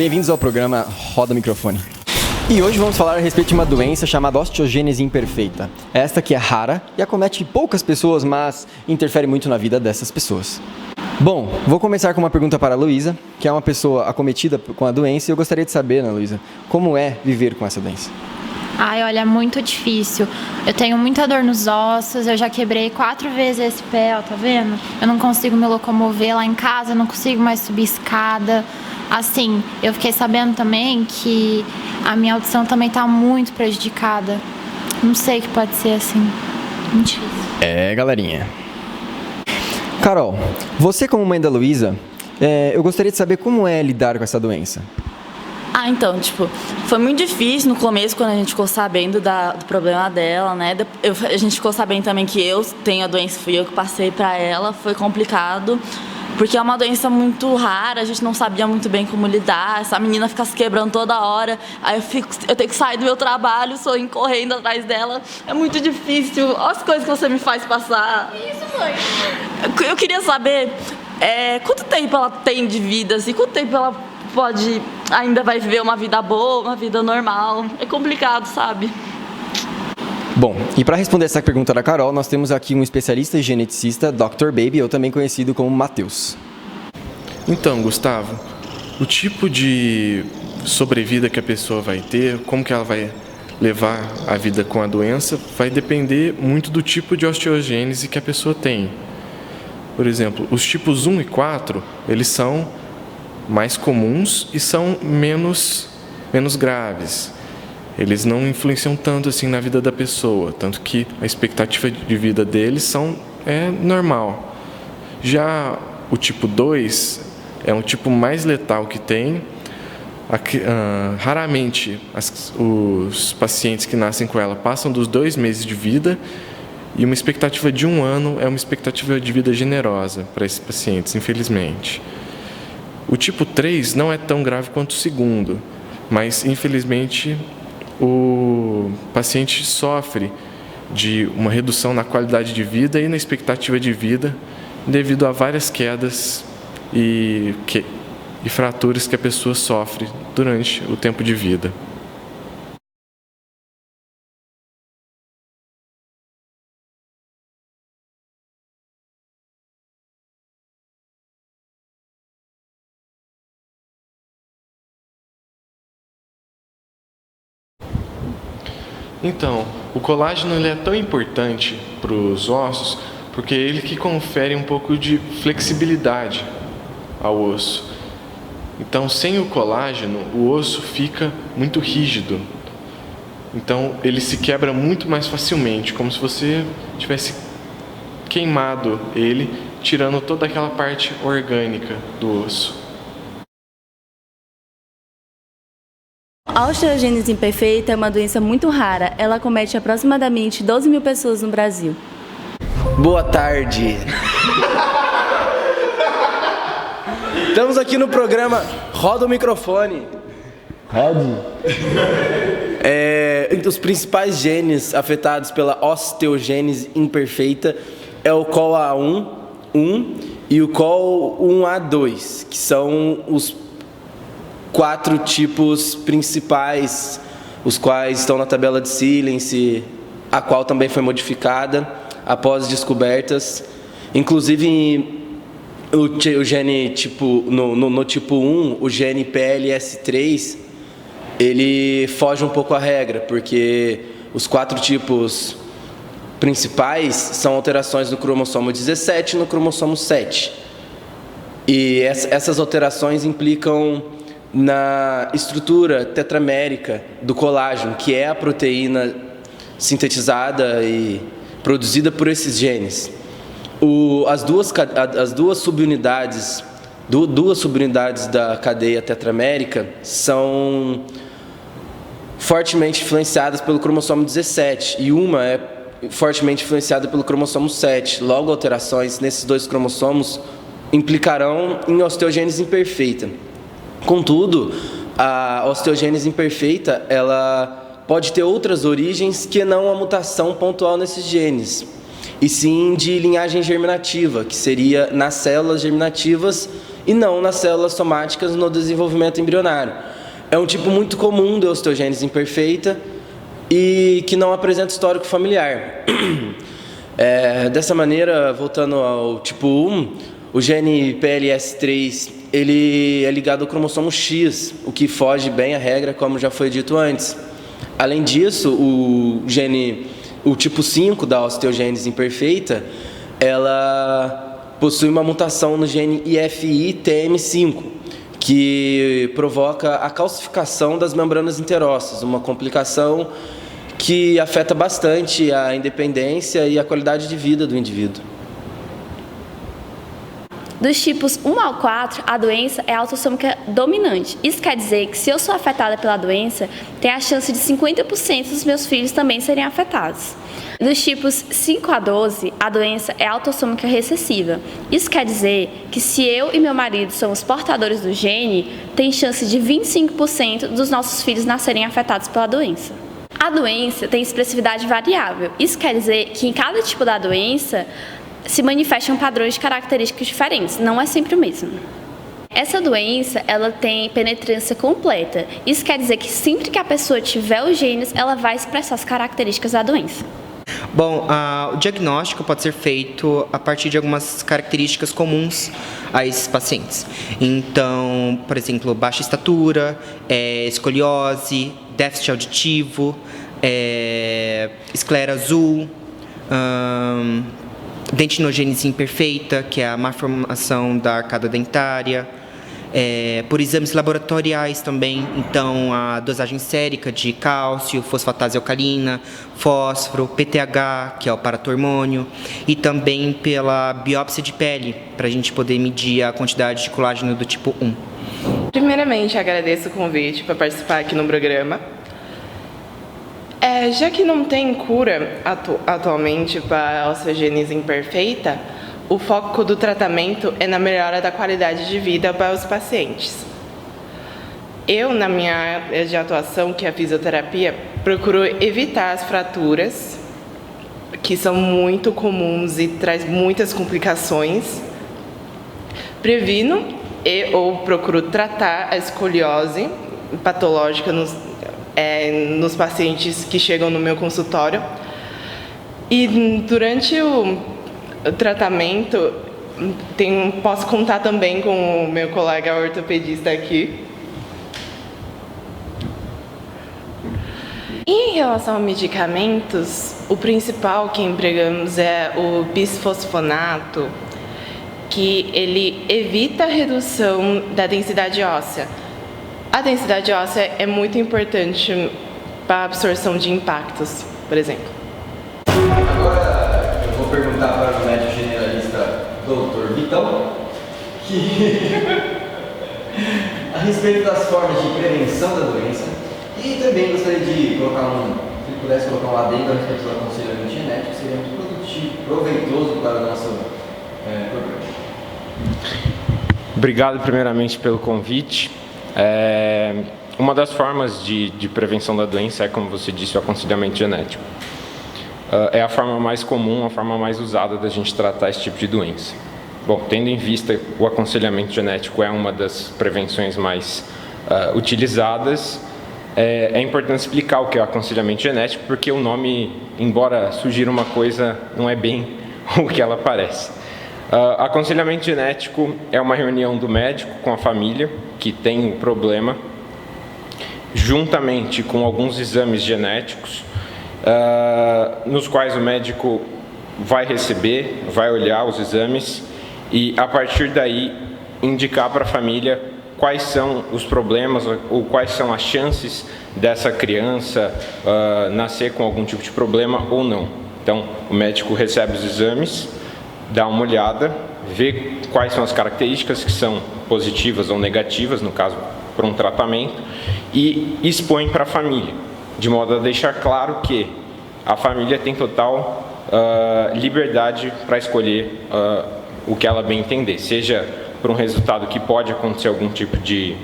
bem-vindos ao programa Roda Microfone. E hoje vamos falar a respeito de uma doença chamada osteogênese imperfeita. Esta que é rara e acomete poucas pessoas, mas interfere muito na vida dessas pessoas. Bom, vou começar com uma pergunta para a Luísa, que é uma pessoa acometida com a doença, e eu gostaria de saber, Ana Luísa, como é viver com essa doença? Ai, olha, é muito difícil. Eu tenho muita dor nos ossos, eu já quebrei 4 vezes esse pé, ó, tá vendo? Eu não consigo me locomover lá em casa, eu não consigo mais subir escada. Assim, eu fiquei sabendo também que a minha audição também tá muito prejudicada. Não sei o que pode ser assim. Muito difícil. É, galerinha. Carol, você como mãe da Luísa, eu gostaria de saber como é lidar com essa doença. Então, foi muito difícil no começo, quando a gente ficou sabendo do problema dela, né? A gente ficou sabendo também que eu tenho a doença, fui eu que passei pra ela, foi complicado, porque é uma doença muito rara, a gente não sabia muito bem como lidar, essa menina fica se quebrando toda hora, aí eu tenho que sair do meu trabalho, sou correndo atrás dela, é muito difícil, olha as coisas que você me faz passar. Isso, mãe. Eu queria saber quanto tempo ela tem de vida, assim, quanto tempo ela ainda vai viver uma vida boa, uma vida normal. É complicado, sabe? Bom, e para responder essa pergunta da Carol, nós temos aqui um especialista e geneticista, Dr. Baby, ou também conhecido como Matheus. Então, Gustavo, o tipo de sobrevida que a pessoa vai ter, como que ela vai levar a vida com a doença, vai depender muito do tipo de osteogênese que a pessoa tem. Por exemplo, os tipos 1 e 4, eles são mais comuns e são menos graves. Eles não influenciam tanto assim na vida da pessoa, tanto que a expectativa de vida deles é normal. Já o tipo 2 é um tipo mais letal que tem. Raramente os pacientes que nascem com ela passam dos 2 meses de vida, e uma expectativa de 1 ano é uma expectativa de vida generosa para esses pacientes, infelizmente. O tipo 3 não é tão grave quanto o segundo, mas infelizmente o paciente sofre de uma redução na qualidade de vida e na expectativa de vida devido a várias quedas e fraturas que a pessoa sofre durante o tempo de vida. Então, o colágeno ele é tão importante para os ossos porque é ele que confere um pouco de flexibilidade ao osso. Então, sem o colágeno, o osso fica muito rígido. Então, ele se quebra muito mais facilmente, como se você tivesse queimado ele, tirando toda aquela parte orgânica do osso. A osteogênese imperfeita é uma doença muito rara. Ela acomete aproximadamente 12 mil pessoas no Brasil. Boa tarde. Estamos aqui no programa Roda o Microfone. Os principais genes afetados pela osteogênese imperfeita é o COL-A1 e o COL-1A2, que são os 4 tipos principais, os quais estão na tabela de Silence, a qual também foi modificada após descobertas. Inclusive, o gene no tipo 1, o gene PLS3, ele foge um pouco à regra, porque os 4 tipos principais são alterações no cromossomo 17 e no cromossomo 7. E essas alterações implicam na estrutura tetramérica do colágeno, que é a proteína sintetizada e produzida por esses genes. As duas subunidades da cadeia tetramérica são fortemente influenciadas pelo cromossomo 17 e uma é fortemente influenciada pelo cromossomo 7. Logo, alterações nesses 2 cromossomos implicarão em osteogênese imperfeita. Contudo, a osteogênese imperfeita, ela pode ter outras origens que não a mutação pontual nesses genes. e sim de linhagem germinativa, que seria nas células germinativas e não nas células somáticas no desenvolvimento embrionário. É um tipo muito comum de osteogênese imperfeita e que não apresenta histórico familiar. Dessa maneira, voltando ao tipo 1, o gene PLS3 ele é ligado ao cromossomo X, o que foge bem à regra, como já foi dito antes. Além disso, o tipo 5 da osteogênese imperfeita, ela possui uma mutação no gene IFI-TM5, que provoca a calcificação das membranas interósseas, uma complicação que afeta bastante a independência e a qualidade de vida do indivíduo. Dos tipos 1 ao 4, a doença é autossômica dominante. Isso quer dizer que se eu sou afetada pela doença, tem a chance de 50% dos meus filhos também serem afetados. Dos tipos 5 a 12, a doença é autossômica recessiva. Isso quer dizer que se eu e meu marido somos portadores do gene, tem chance de 25% dos nossos filhos nascerem afetados pela doença. A doença tem expressividade variável. Isso quer dizer que em cada tipo da doença se manifestam padrões de características diferentes, não é sempre o mesmo. Essa doença, ela tem penetrância completa. Isso quer dizer que sempre que a pessoa tiver os genes, ela vai expressar as características da doença. Bom, o diagnóstico pode ser feito a partir de algumas características comuns a esses pacientes. Então, por exemplo, baixa estatura, escoliose, déficit auditivo, esclera azul, dentinogênese imperfeita, que é a má formação da arcada dentária, por exames laboratoriais também, então a dosagem sérica de cálcio, fosfatase alcalina, fósforo, PTH, que é o paratormônio, e também pela biópsia de pele, para a gente poder medir a quantidade de colágeno do tipo 1. Primeiramente, agradeço o convite para participar aqui no programa. Já que não tem cura atualmente para a osteogênese imperfeita, o foco do tratamento é na melhora da qualidade de vida para os pacientes. Eu, na minha área de atuação, que é a fisioterapia, procuro evitar as fraturas, que são muito comuns e traz muitas complicações. Previno ou procuro tratar a escoliose patológica nos pacientes que chegam no meu consultório. E durante o tratamento, posso contar também com o meu colega ortopedista aqui. Em relação a medicamentos, o principal que empregamos é o bisfosfonato, que ele evita a redução da densidade óssea. A densidade óssea é muito importante para a absorção de impactos, por exemplo. Agora eu vou perguntar para o médico generalista Dr. Vitão a respeito das formas de prevenção da doença e também gostaria de colocar se ele pudesse colocar um adendo a respeito do aconselhamento genético, seria muito produtivo, proveitoso para o nosso programa. Obrigado primeiramente pelo convite. Uma das formas de prevenção da doença é, como você disse, o aconselhamento genético. É a forma mais comum, a forma mais usada da gente tratar esse tipo de doença. Bom, tendo em vista o aconselhamento genético é uma das prevenções mais utilizadas, é importante explicar o que é o aconselhamento genético, porque o nome, embora sugira uma coisa, não é bem o que ela parece. Aconselhamento genético é uma reunião do médico com a família que tem o problema, juntamente com alguns exames genéticos, nos quais o médico vai receber, vai olhar os exames e, a partir daí, indicar para a família quais são os problemas ou quais são as chances dessa criança nascer com algum tipo de problema ou não. Então, o médico recebe os exames, dá uma olhada, vê quais são as características que são positivas ou negativas, no caso, para um tratamento, e expõe para a família, de modo a deixar claro que a família tem total liberdade para escolher o que ela bem entender, seja por um resultado que pode acontecer algum tipo de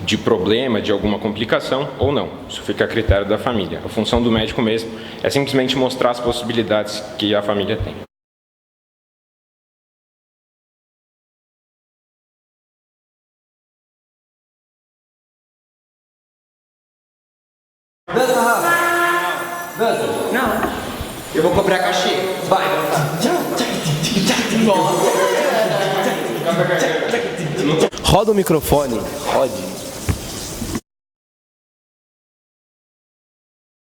de problema, de alguma complicação ou não. Isso fica a critério da família. A função do médico mesmo é simplesmente mostrar as possibilidades que a família tem. Não. Eu vou cobrar cachê. Vai. Roda o microfone. Rode.